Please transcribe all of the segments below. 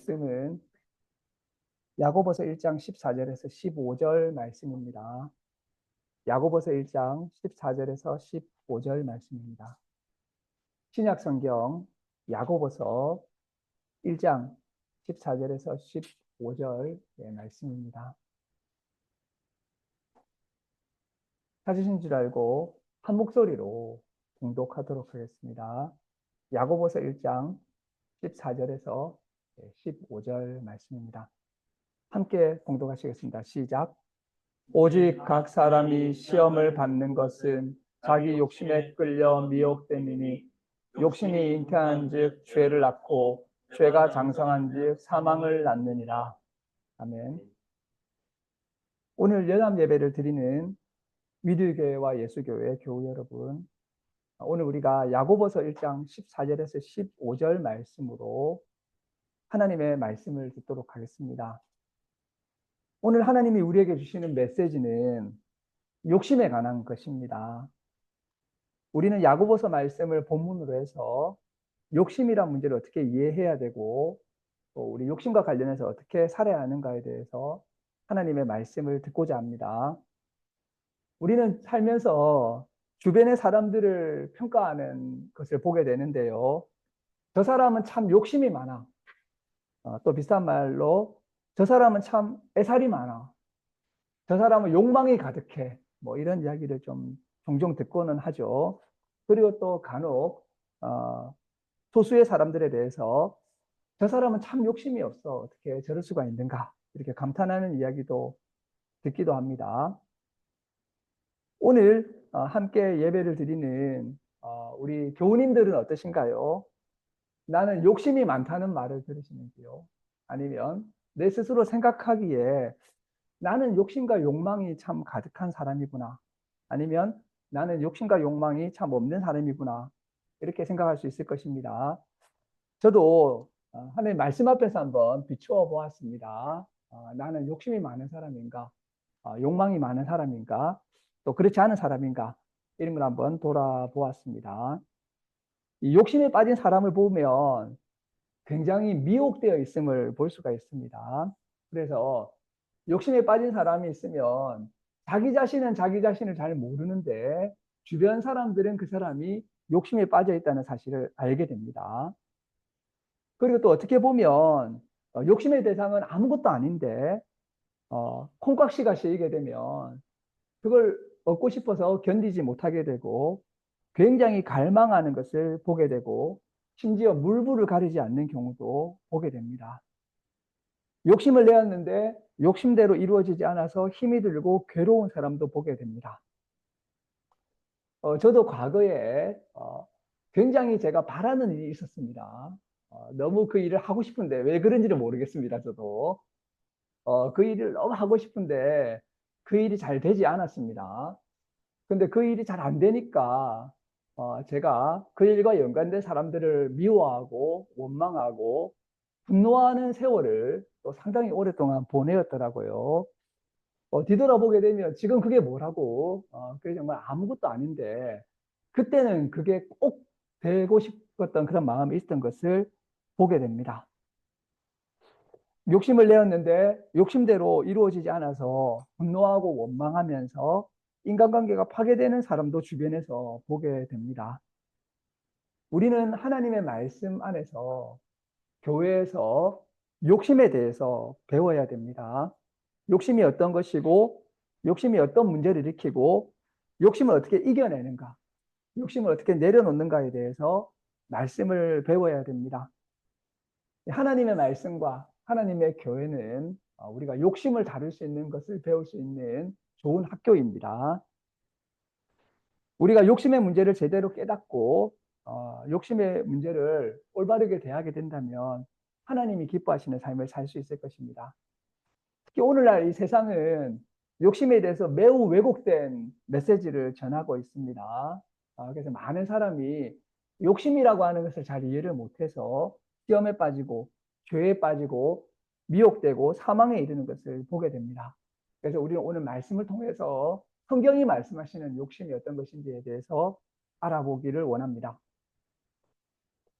말씀은 야고보서 1장 14절에서 15절 말씀입니다. 야고보서 1장 14절에서 15절 말씀입니다. 신약성경 야고보서 1장 14절에서 15절의 말씀입니다. 찾으신 줄 알고 한 목소리로 봉독하도록 하겠습니다. 야고보서 1장 14절에서 15절 말씀입니다. 함께 봉독하시겠습니다. 시작. 오직 각 사람이 시험을 받는 것은 자기 욕심에 끌려 미혹됨이니 욕심이 잉태한즉 죄를 낳고 죄가 장성한즉 사망을 낳느니라. 아멘. 오늘 연합 예배를 드리는 위들교회와 예수교회 교우 여러분, 오늘 우리가 야고보서 1장 14절에서 15절 말씀으로 하나님의 말씀을 듣도록 하겠습니다. 오늘 하나님이 우리에게 주시는 메시지는 욕심에 관한 것입니다. 우리는 야고보서 말씀을 본문으로 해서 욕심이란 문제를 어떻게 이해해야 되고 또 우리 욕심과 관련해서 어떻게 살아야 하는가에 대해서 하나님의 말씀을 듣고자 합니다. 우리는 살면서 주변의 사람들을 평가하는 것을 보게 되는데요. 저 사람은 참 욕심이 많아. 또 비슷한 말로 저 사람은 참 애살이 많아. 저 사람은 욕망이 가득해. 뭐 이런 이야기를 좀 종종 듣고는 하죠. 그리고 또 간혹 소수의 사람들에 대해서 저 사람은 참 욕심이 없어. 어떻게 저럴 수가 있는가. 이렇게 감탄하는 이야기도 듣기도 합니다. 오늘 함께 예배를 드리는 우리 교우님들은 어떠신가요? 나는 욕심이 많다는 말을 들으시는지요? 아니면 내 스스로 생각하기에 나는 욕심과 욕망이 참 가득한 사람이구나. 아니면 나는 욕심과 욕망이 참 없는 사람이구나. 이렇게 생각할 수 있을 것입니다. 저도 하나님 말씀 앞에서 한번 비추어 보았습니다. 나는 욕심이 많은 사람인가? 욕망이 많은 사람인가? 또 그렇지 않은 사람인가? 이런 걸 한번 돌아보았습니다. 이 욕심에 빠진 사람을 보면 굉장히 미혹되어 있음을 볼 수가 있습니다. 그래서 욕심에 빠진 사람이 있으면 자기 자신은 자기 자신을 잘 모르는데 주변 사람들은 그 사람이 욕심에 빠져 있다는 사실을 알게 됩니다. 그리고 또 어떻게 보면 욕심의 대상은 아무것도 아닌데 콩깍지가 씌이게 되면 그걸 얻고 싶어서 견디지 못하게 되고 굉장히 갈망하는 것을 보게 되고 심지어 물불을 가리지 않는 경우도 보게 됩니다. 욕심을 내었는데 욕심대로 이루어지지 않아서 힘이 들고 괴로운 사람도 보게 됩니다. 저도 과거에 굉장히 제가 바라는 일이 있었습니다. 너무 그 일을 하고 싶은데 왜 그런지는 모르겠습니다. 저도 그 일을 너무 하고 싶은데 그 일이 잘 되지 않았습니다. 근데 그 일이 잘 안 되니까 제가 그 일과 연관된 사람들을 미워하고 원망하고 분노하는 세월을 또 상당히 오랫동안 보내었더라고요. 뒤돌아보게 되면 지금 그게 뭐라고, 그게 정말 아무것도 아닌데, 그때는 그게 꼭 되고 싶었던 그런 마음이 있었던 것을 보게 됩니다. 욕심을 내었는데 욕심대로 이루어지지 않아서 분노하고 원망하면서 인간관계가 파괴되는 사람도 주변에서 보게 됩니다. 우리는 하나님의 말씀 안에서 교회에서 욕심에 대해서 배워야 됩니다. 욕심이 어떤 것이고 욕심이 어떤 문제를 일으키고 욕심을 어떻게 이겨내는가, 욕심을 어떻게 내려놓는가에 대해서 말씀을 배워야 됩니다. 하나님의 말씀과 하나님의 교회는 우리가 욕심을 다룰 수 있는 것을 배울 수 있는 좋은 학교입니다. 우리가 욕심의 문제를 제대로 깨닫고 욕심의 문제를 올바르게 대하게 된다면 하나님이 기뻐하시는 삶을 살 수 있을 것입니다. 특히 오늘날 이 세상은 욕심에 대해서 매우 왜곡된 메시지를 전하고 있습니다. 그래서 많은 사람이 욕심이라고 하는 것을 잘 이해를 못해서 시험에 빠지고 죄에 빠지고 미혹되고 사망에 이르는 것을 보게 됩니다. 그래서 우리는 오늘 말씀을 통해서 성경이 말씀하시는 욕심이 어떤 것인지에 대해서 알아보기를 원합니다.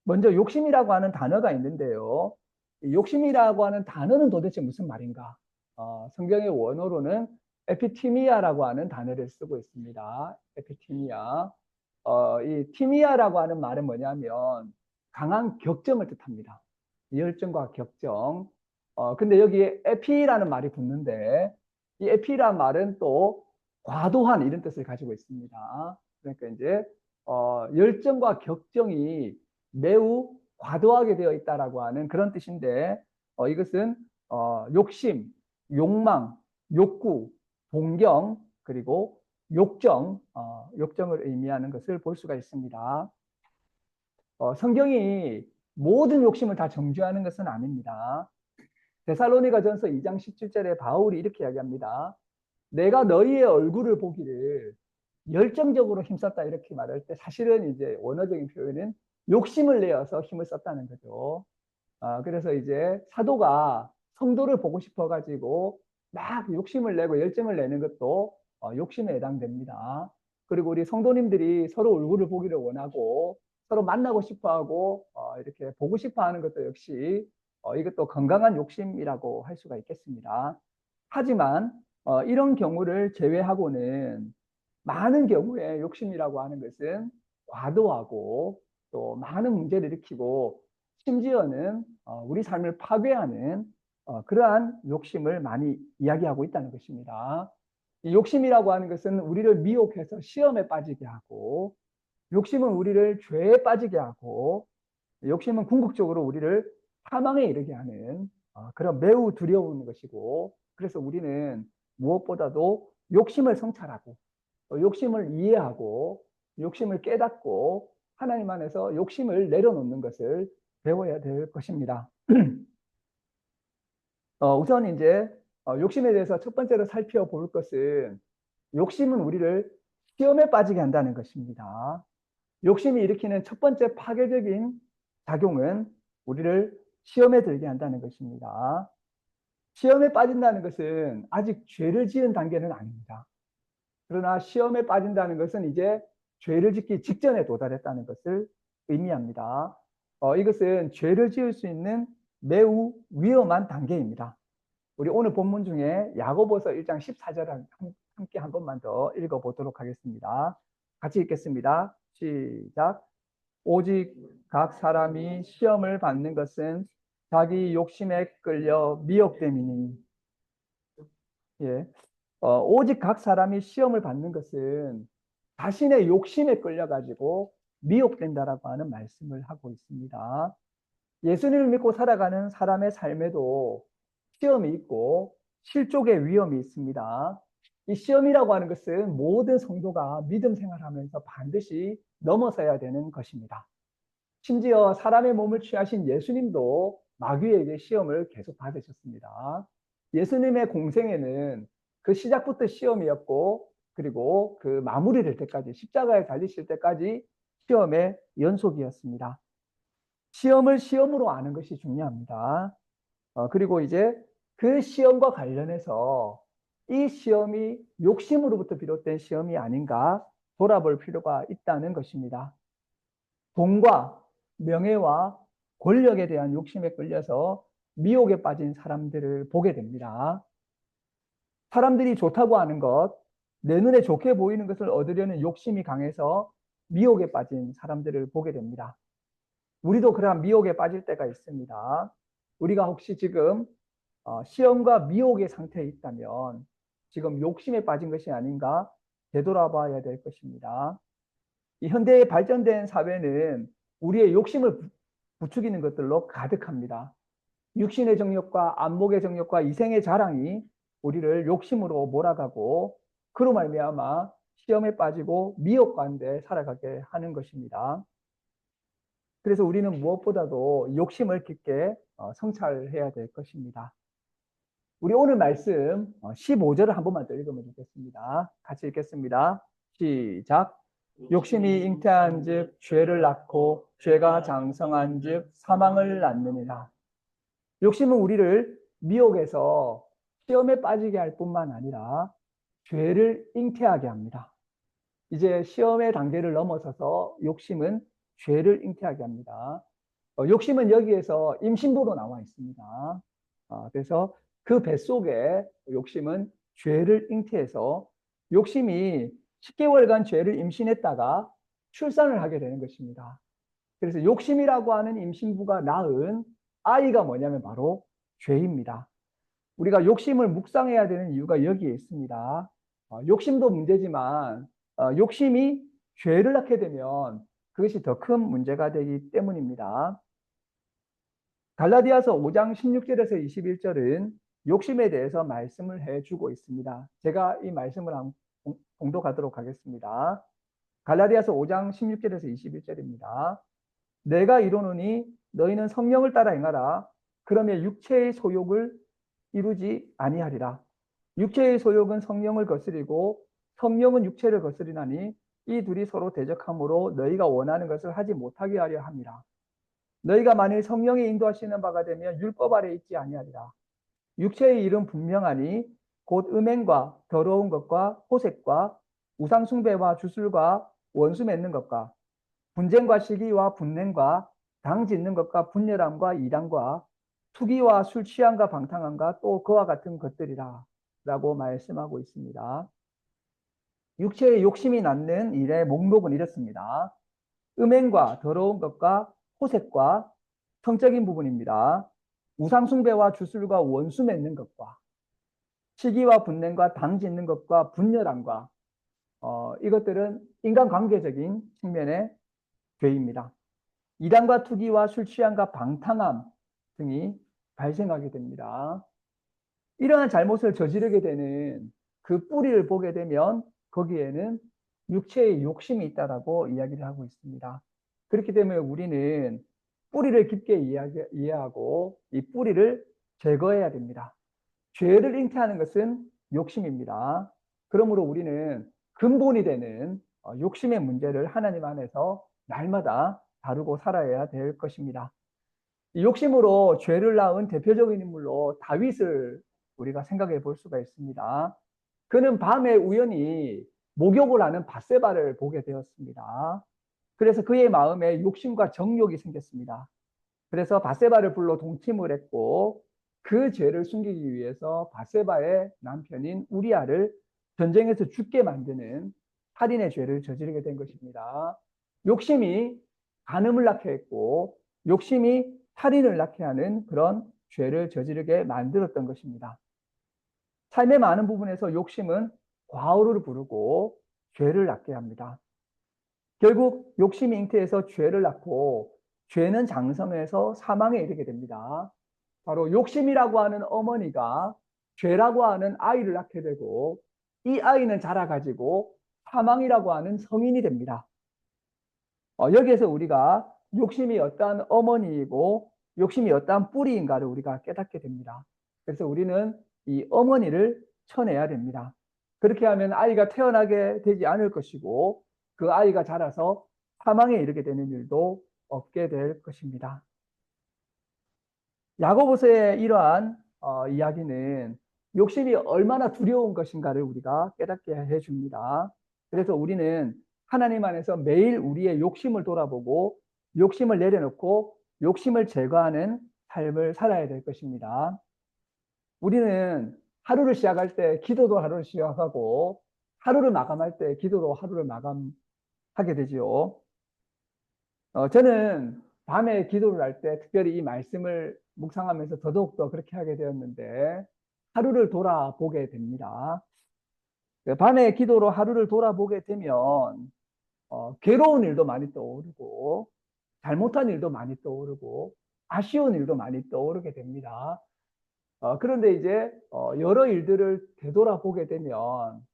먼저 욕심이라고 하는 단어가 있는데요. 욕심이라고 하는 단어는 도대체 무슨 말인가? 성경의 원어로는 에피티미아라고 하는 단어를 쓰고 있습니다. 에피티미아. 이 티미아라고 하는 말은 뭐냐면 강한 격정을 뜻합니다. 열정과 격정. 근데 여기에 에피라는 말이 붙는데 이 에피라는 말은 또 과도한 이런 뜻을 가지고 있습니다. 그러니까 이제 열정과 격정이 매우 과도하게 되어 있다라고 하는 그런 뜻인데 이것은 욕심, 욕망, 욕구, 동경 그리고 욕정, 욕정을 의미하는 것을 볼 수가 있습니다. 성경이 모든 욕심을 다 정죄하는 것은 아닙니다. 데살로니가전서 2장 17절에 바울이 이렇게 이야기합니다. 내가 너희의 얼굴을 보기를 열정적으로 힘썼다 이렇게 말할 때 사실은 이제 원어적인 표현은 욕심을 내어서 힘을 썼다는 거죠. 그래서 이제 사도가 성도를 보고 싶어 가지고 막 욕심을 내고 열정을 내는 것도 욕심에 해당됩니다. 그리고 우리 성도님들이 서로 얼굴을 보기를 원하고 서로 만나고 싶어 하고 이렇게 보고 싶어 하는 것도 역시 이것도 건강한 욕심이라고 할 수가 있겠습니다. 하지만 이런 경우를 제외하고는 많은 경우에 욕심이라고 하는 것은 과도하고 또 많은 문제를 일으키고 심지어는 우리 삶을 파괴하는 그러한 욕심을 많이 이야기하고 있다는 것입니다. 이 욕심이라고 하는 것은 우리를 미혹해서 시험에 빠지게 하고 욕심은 우리를 죄에 빠지게 하고 욕심은 궁극적으로 우리를 사망에 이르게 하는 그런 매우 두려운 것이고 그래서 우리는 무엇보다도 욕심을 성찰하고 욕심을 이해하고 욕심을 깨닫고 하나님 안에서 욕심을 내려놓는 것을 배워야 될 것입니다. 우선 이제 욕심에 대해서 첫 번째로 살펴볼 것은 욕심은 우리를 시험에 빠지게 한다는 것입니다. 욕심이 일으키는 첫 번째 파괴적인 작용은 우리를 시험에 들게 한다는 것입니다. 시험에 빠진다는 것은 아직 죄를 지은 단계는 아닙니다. 그러나 시험에 빠진다는 것은 이제 죄를 짓기 직전에 도달했다는 것을 의미합니다. 이것은 죄를 지을 수 있는 매우 위험한 단계입니다. 우리 오늘 본문 중에 야고보서 1장 14절을 함께 한 번만 더 읽어보도록 하겠습니다. 같이 읽겠습니다. 시작. 오직 각 사람이 시험을 받는 것은 자기 욕심에 끌려 미혹됨이니. 예. 오직 각 사람이 시험을 받는 것은 자신의 욕심에 끌려가지고 미혹된다라고 하는 말씀을 하고 있습니다. 예수님을 믿고 살아가는 사람의 삶에도 시험이 있고 실족의 위험이 있습니다. 이 시험이라고 하는 것은 모든 성도가 믿음 생활하면서 반드시 넘어서야 되는 것입니다. 심지어 사람의 몸을 취하신 예수님도 마귀에게 시험을 계속 받으셨습니다. 예수님의 공생애는 그 시작부터 시험이었고 그리고 그 마무리될 때까지 십자가에 달리실 때까지 시험의 연속이었습니다. 시험을 시험으로 아는 것이 중요합니다. 그리고 이제 그 시험과 관련해서 이 시험이 욕심으로부터 비롯된 시험이 아닌가 돌아볼 필요가 있다는 것입니다. 돈과 명예와 권력에 대한 욕심에 끌려서 미혹에 빠진 사람들을 보게 됩니다. 사람들이 좋다고 하는 것, 내 눈에 좋게 보이는 것을 얻으려는 욕심이 강해서 미혹에 빠진 사람들을 보게 됩니다. 우리도 그러한 미혹에 빠질 때가 있습니다. 우리가 혹시 지금 시험과 미혹의 상태에 있다면 지금 욕심에 빠진 것이 아닌가 되돌아봐야 될 것입니다. 이 현대의 발전된 사회는 우리의 욕심을 부추기는 것들로 가득합니다. 육신의 정욕과 안목의 정욕과 이생의 자랑이 우리를 욕심으로 몰아가고 그로 말미암아 시험에 빠지고 미혹 가운데 살아가게 하는 것입니다. 그래서 우리는 무엇보다도 욕심을 깊게 성찰해야 될 것입니다. 우리 오늘 말씀 15절을 한 번만 더 읽으면 좋겠습니다. 같이 읽겠습니다. 시작. 욕심이 잉태한 즉 죄를 낳고 죄가 장성한 즉 사망을 낳느니라. 욕심은 우리를 미혹에서 시험에 빠지게 할 뿐만 아니라 죄를 잉태하게 합니다. 이제 시험의 단계를 넘어서서 욕심은 죄를 잉태하게 합니다. 욕심은 여기에서 임신부로 나와 있습니다. 그래서 그 뱃속에 욕심은 죄를 잉태해서 욕심이 10개월간 죄를 임신했다가 출산을 하게 되는 것입니다. 그래서 욕심이라고 하는 임신부가 낳은 아이가 뭐냐면 바로 죄입니다. 우리가 욕심을 묵상해야 되는 이유가 여기에 있습니다. 욕심도 문제지만 욕심이 죄를 낳게 되면 그것이 더 큰 문제가 되기 때문입니다. 갈라디아서 5장 16절에서 21절은 욕심에 대해서 말씀을 해주고 있습니다. 제가 이 말씀을 봉독하도록 하겠습니다. 갈라디아서 5장 16절에서 21절입니다. 내가 이르노니 너희는 성령을 따라 행하라. 그러면 육체의 소욕을 이루지 아니하리라. 육체의 소욕은 성령을 거스리고 성령은 육체를 거스리나니 이 둘이 서로 대적하므로 너희가 원하는 것을 하지 못하게 하려 함이라. 너희가 만일 성령의 인도하시는 바가 되면 율법 아래 있지 아니하리라. 육체의 일은 분명하니 곧 음행과 더러운 것과 호색과 우상숭배와 주술과 원수 맺는 것과 분쟁과 시기와 분냄과 당 짓는 것과 분열함과 이단과 투기와 술 취함과 방탕함과 또 그와 같은 것들이라 라고 말씀하고 있습니다. 육체의 욕심이 낳는 일의 목록은 이렇습니다. 음행과 더러운 것과 호색과 성적인 부분입니다. 우상숭배와 주술과 원수 맺는 것과 시기와 분냄과 당 짓는 것과 분열함과 이것들은 인간관계적인 측면의 죄입니다. 이단과 투기와 술 취함과 방탕함 등이 발생하게 됩니다. 이러한 잘못을 저지르게 되는 그 뿌리를 보게 되면 거기에는 육체의 욕심이 있다라고 이야기를 하고 있습니다. 그렇기 때문에 우리는 뿌리를 깊게 이해하고 이 뿌리를 제거해야 됩니다. 죄를 잉태하는 것은 욕심입니다. 그러므로 우리는 근본이 되는 욕심의 문제를 하나님 안에서 날마다 다루고 살아야 될 것입니다. 이 욕심으로 죄를 낳은 대표적인 인물로 다윗을 우리가 생각해 볼 수가 있습니다. 그는 밤에 우연히 목욕을 하는 밧세바를 보게 되었습니다. 그래서 그의 마음에 욕심과 정욕이 생겼습니다. 그래서 밧세바를 불러 동침을 했고 그 죄를 숨기기 위해서 밧세바의 남편인 우리아를 전쟁에서 죽게 만드는 살인의 죄를 저지르게 된 것입니다. 욕심이 간음을 낳게 했고 욕심이 살인을 낳게 하는 그런 죄를 저지르게 만들었던 것입니다. 삶의 많은 부분에서 욕심은 과오를 부르고 죄를 낳게 합니다. 결국 욕심이 잉태해서 죄를 낳고 죄는 장성해서 사망에 이르게 됩니다. 바로 욕심이라고 하는 어머니가 죄라고 하는 아이를 낳게 되고 이 아이는 자라가지고 사망이라고 하는 성인이 됩니다. 여기에서 우리가 욕심이 어떠한 어머니이고 욕심이 어떠한 뿌리인가를 우리가 깨닫게 됩니다. 그래서 우리는 이 어머니를 쳐내야 됩니다. 그렇게 하면 아이가 태어나게 되지 않을 것이고 그 아이가 자라서 사망에 이르게 되는 일도 없게 될 것입니다. 야고보서의 이러한 이야기는 욕심이 얼마나 두려운 것인가를 우리가 깨닫게 해줍니다. 그래서 우리는 하나님 안에서 매일 우리의 욕심을 돌아보고 욕심을 내려놓고 욕심을 제거하는 삶을 살아야 될 것입니다. 우리는 하루를 시작할 때 기도도 하루를 시작하고 하루를 마감할 때 기도로 하루를 마감하게 되지요. 저는 밤에 기도를 할 때 특별히 이 말씀을 묵상하면서 더더욱더 그렇게 하게 되었는데 하루를 돌아보게 됩니다. 밤에 기도로 하루를 돌아보게 되면 괴로운 일도 많이 떠오르고 잘못한 일도 많이 떠오르고 아쉬운 일도 많이 떠오르게 됩니다. 그런데 이제 여러 일들을 되돌아보게 되면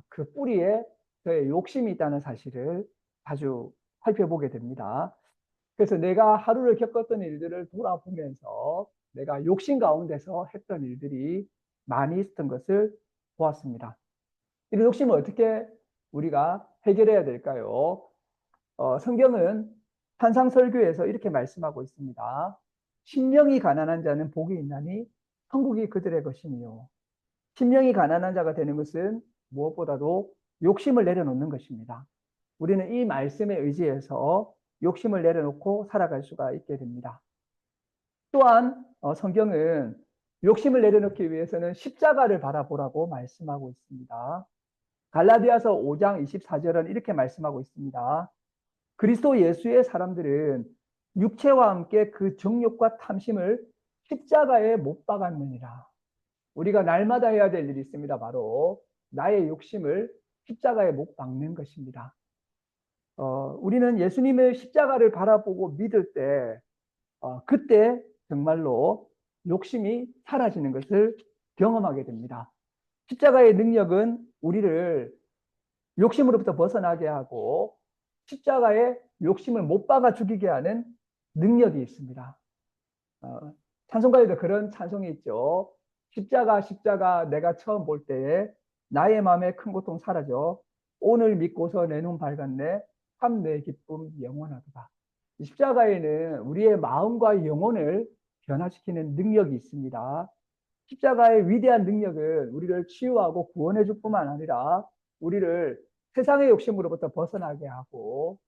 그 뿌리에 저의 욕심이 있다는 사실을 자주 살펴보게 됩니다. 그래서 내가 하루를 겪었던 일들을 돌아보면서 내가 욕심 가운데서 했던 일들이 많이 있었던 것을 보았습니다. 이런 욕심을 어떻게 우리가 해결해야 될까요? 성경은 한상설교에서 이렇게 말씀하고 있습니다. 심령이 가난한 자는 복이 있나니 천국이 그들의 것이니요. 심령이 가난한 자가 되는 것은 무엇보다도 욕심을 내려놓는 것입니다. 우리는 이 말씀에 의지해서 욕심을 내려놓고 살아갈 수가 있게 됩니다. 또한 성경은 욕심을 내려놓기 위해서는 십자가를 바라보라고 말씀하고 있습니다. 갈라디아서 5장 24절은 이렇게 말씀하고 있습니다. 그리스도 예수의 사람들은 육체와 함께 그 정욕과 탐심을 십자가에 못 박았느니라. 우리가 날마다 해야 될 일이 있습니다. 바로 나의 욕심을 십자가에 못 박는 것입니다. 우리는 예수님의 십자가를 바라보고 믿을 때 그때 정말로 욕심이 사라지는 것을 경험하게 됩니다. 십자가의 능력은 우리를 욕심으로부터 벗어나게 하고 십자가에 욕심을 못 박아 죽이게 하는 능력이 있습니다. 찬송가에도 그런 찬송이 있죠. 십자가 십자가 내가 처음 볼 때에 나의 마음에 큰 고통 사라져 오늘 믿고서 내 눈 밝았네 참 내 기쁨 영원하도다. 십자가에는 우리의 마음과 영혼을 변화시키는 능력이 있습니다. 십자가의 위대한 능력은 우리를 치유하고 구원해 줄 뿐만 아니라 우리를 세상의 욕심으로부터 벗어나게 하고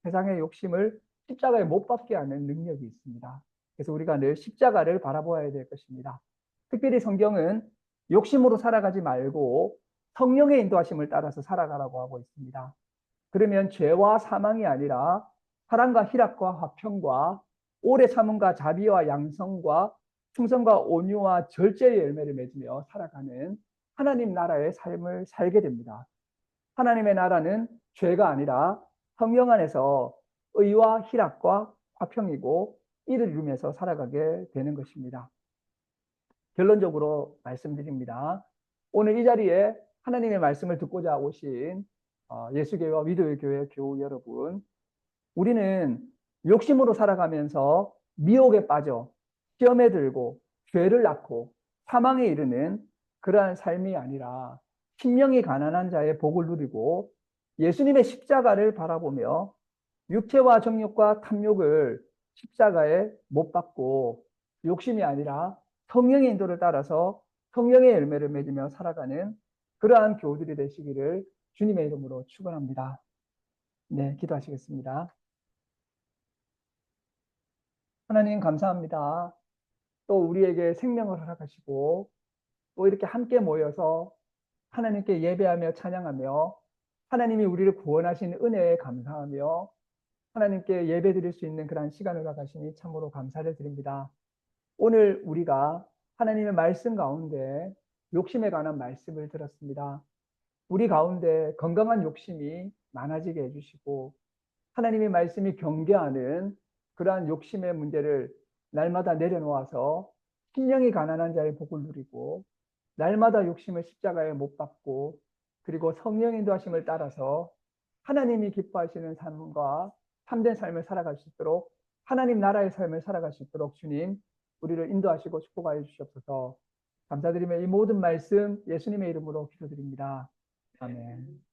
세상의 욕심을 십자가에 못 박게 하는 능력이 있습니다. 그래서 우리가 늘 십자가를 바라보아야 될 것입니다. 특별히 성경은 욕심으로 살아가지 말고 성령의 인도하심을 따라서 살아가라고 하고 있습니다. 그러면 죄와 사망이 아니라 사랑과 희락과 화평과 오래 참음과 자비와 양성과 충성과 온유와 절제의 열매를 맺으며 살아가는 하나님 나라의 삶을 살게 됩니다. 하나님의 나라는 죄가 아니라 성령 안에서 의와 희락과 화평이고 이를 이루면서 살아가게 되는 것입니다. 결론적으로 말씀드립니다. 오늘 이 자리에 하나님의 말씀을 듣고자 오신 예수교회와 위도의 교회 교우 여러분, 우리는 욕심으로 살아가면서 미혹에 빠져 시험에 들고 죄를 낳고 사망에 이르는 그러한 삶이 아니라 심령이 가난한 자의 복을 누리고 예수님의 십자가를 바라보며 육체와 정욕과 탐욕을 십자가에 못 박고 욕심이 아니라 성령의 인도를 따라서 성령의 열매를 맺으며 살아가는 그러한 교우들이 되시기를 주님의 이름으로 축원합니다. 네, 기도하시겠습니다. 하나님 감사합니다. 또 우리에게 생명을 허락하시고 또 이렇게 함께 모여서 하나님께 예배하며 찬양하며 하나님이 우리를 구원하신 은혜에 감사하며 하나님께 예배드릴 수 있는 그런 시간을 허락하시니 참으로 감사를 드립니다. 오늘 우리가 하나님의 말씀 가운데 욕심에 관한 말씀을 들었습니다. 우리 가운데 건강한 욕심이 많아지게 해주시고 하나님의 말씀이 경계하는 그러한 욕심의 문제를 날마다 내려놓아서 심령이 가난한 자의 복을 누리고 날마다 욕심을 십자가에 못 박고 그리고 성령의 인도하심을 따라서 하나님이 기뻐하시는 삶과 참된 삶을 살아갈 수 있도록 하나님 나라의 삶을 살아갈 수 있도록 주님 우리를 인도하시고 축복하여 주시옵소서. 감사드리며 이 모든 말씀 예수님의 이름으로 기도드립니다. 아멘.